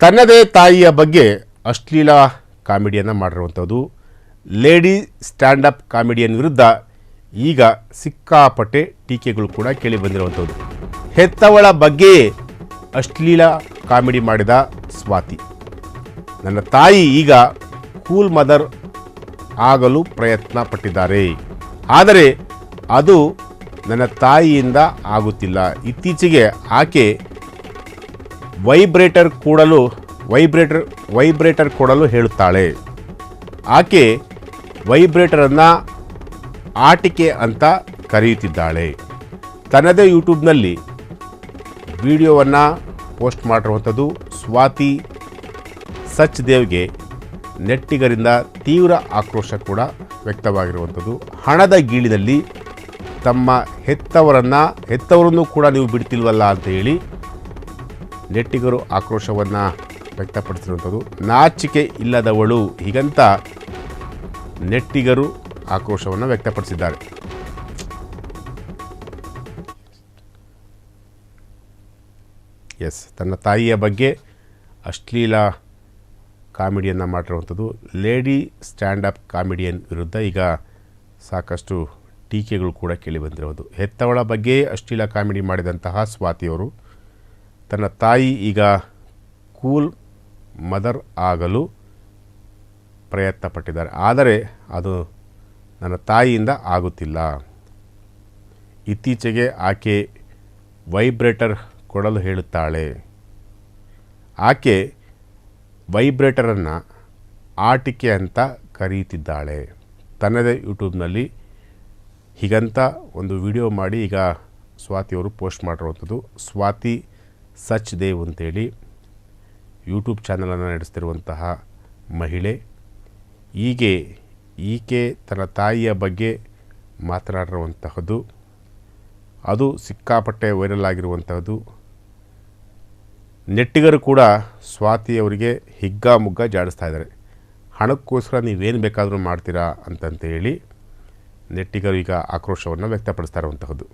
ತನ್ನದೇ ತಾಯಿಯ ಬಗ್ಗೆ ಅಶ್ಲೀಲ ಕಾಮಿಡಿಯನ್ನು ಮಾಡಿರುವಂಥದ್ದು ಲೇಡಿ ಸ್ಟ್ಯಾಂಡಪ್ ಕಾಮಿಡಿಯನ್ ವಿರುದ್ಧ ಈಗ ಸಿಕ್ಕಾಪಟ್ಟೆ ಟೀಕೆಗಳು ಕೂಡ ಕೇಳಿ ಬಂದಿರುವಂಥದ್ದು. ಹೆತ್ತವಳ ಬಗ್ಗೆಯೇ ಅಶ್ಲೀಲ ಕಾಮಿಡಿ ಮಾಡಿದ ಸ್ವಾತಿ, ನನ್ನ ತಾಯಿ ಈಗ ಕೂಲ್ ಮದರ್ ಆಗಲು ಪ್ರಯತ್ನ ಪಟ್ಟಿದ್ದಾರೆ, ಆದರೆ ಅದು ನನ್ನ ತಾಯಿಯಿಂದ ಆಗುತ್ತಿಲ್ಲ. ಇತ್ತೀಚೆಗೆ ಆಕೆ ವೈಬ್ರೇಟರ್ ಕೊಡಲು ಹೇಳುತ್ತಾಳೆ. ಆಕೆ ವೈಬ್ರೇಟರನ್ನು ಆಟಿಕೆ ಅಂತ ಕರೆಯುತ್ತಿದ್ದಾಳೆ. ತನ್ನದೇ ಯೂಟ್ಯೂಬ್ನಲ್ಲಿ ವಿಡಿಯೋವನ್ನು ಪೋಸ್ಟ್ ಮಾಡಿರುವಂಥದ್ದು. ಸ್ವಾತಿ ಸಚ್ ದೇವ್ಗೆ ನೆಟ್ಟಿಗರಿಂದ ತೀವ್ರ ಆಕ್ರೋಶ ಕೂಡ ವ್ಯಕ್ತವಾಗಿರುವಂಥದ್ದು. ಹಣದ ಗೀಳಿನಲ್ಲಿ ತಮ್ಮ ಹೆತ್ತವರನ್ನು ಕೂಡ ನೀವು ಬಿಡ್ತಿಲ್ವಲ್ಲ ಅಂತ ಹೇಳಿ ನೆಟ್ಟಿಗರು ಆಕ್ರೋಶವನ್ನು ವ್ಯಕ್ತಪಡಿಸಿರುವಂಥದ್ದು. ನಾಚಿಕೆ ಇಲ್ಲದವಳು ಹೀಗಂತ ನೆಟ್ಟಿಗರು ಆಕ್ರೋಶವನ್ನು ವ್ಯಕ್ತಪಡಿಸಿದ್ದಾರೆ. ತನ್ನ ತಾಯಿಯ ಬಗ್ಗೆ ಅಶ್ಲೀಲ ಕಾಮಿಡಿಯನ್ನು ಮಾಡಿರುವಂಥದ್ದು ಲೇಡಿ ಸ್ಟ್ಯಾಂಡಪ್ ಕಾಮಿಡಿಯನ್ ವಿರುದ್ಧ ಈಗ ಸಾಕಷ್ಟು ಟೀಕೆಗಳು ಕೂಡ ಕೇಳಿ ಬಂದಿರೋದು. ಹೆತ್ತವಳ ಬಗ್ಗೆ ಅಶ್ಲೀಲ ಕಾಮಿಡಿ ಮಾಡಿದಂತಹ ಸ್ವಾತಿಯವರು ತನ್ನ ತಾಯಿ ಈಗ ಕೂಲ್ ಮದರ್ ಆಗಲು ಪ್ರಯತ್ನ ಪಟ್ಟಿದ್ದಾರೆ, ಆದರೆ ಅದು ನನ್ನ ತಾಯಿಯಿಂದ ಆಗುತ್ತಿಲ್ಲ. ಇತ್ತೀಚೆಗೆ ಆಕೆ ವೈಬ್ರೇಟರ್ ಕೊಡಲು ಹೇಳುತ್ತಾಳೆ. ಆಕೆ ವೈಬ್ರೇಟರನ್ನು ಆಟಿಕೆ ಅಂತ ಕರೆಯುತ್ತಿದ್ದಾಳೆ. ತನ್ನದೇ ಯೂಟ್ಯೂಬ್ನಲ್ಲಿ ಹೀಗಂತ ಒಂದು ವಿಡಿಯೋ ಮಾಡಿ ಈಗ ಸ್ವಾತಿಯವರು ಪೋಸ್ಟ್ ಮಾಡಿರುವಂಥದ್ದು. ಸ್ವಾತಿ ಸಚ್ ದೇವ್ ಅಂತೇಳಿ ಯೂಟ್ಯೂಬ್ ಚಾನಲನ್ನು ನಡೆಸ್ತಿರುವಂತಹ ಮಹಿಳೆ. ಈಕೆ ತನ್ನ ತಾಯಿಯ ಬಗ್ಗೆ ಮಾತನಾಡಿರುವಂತಹದ್ದು, ಅದು ಸಿಕ್ಕಾಪಟ್ಟೆ ವೈರಲ್ ಆಗಿರುವಂತಹದ್ದು. ನೆಟ್ಟಿಗರು ಕೂಡ ಸ್ವಾತಿಯವರಿಗೆ ಹಿಗ್ಗಾಮುಗ್ಗ ಜಾಡಿಸ್ತಾ ಇದ್ದಾರೆ. ಹಣಕ್ಕೋಸ್ಕರ ನೀವೇನು ಬೇಕಾದರೂ ಮಾಡ್ತೀರಾ ಅಂತಂತ ಹೇಳಿ ನೆಟ್ಟಿಗರು ಈಗ ಆಕ್ರೋಶವನ್ನು ವ್ಯಕ್ತಪಡಿಸ್ತಾ ಇರುವಂತಹದ್ದು.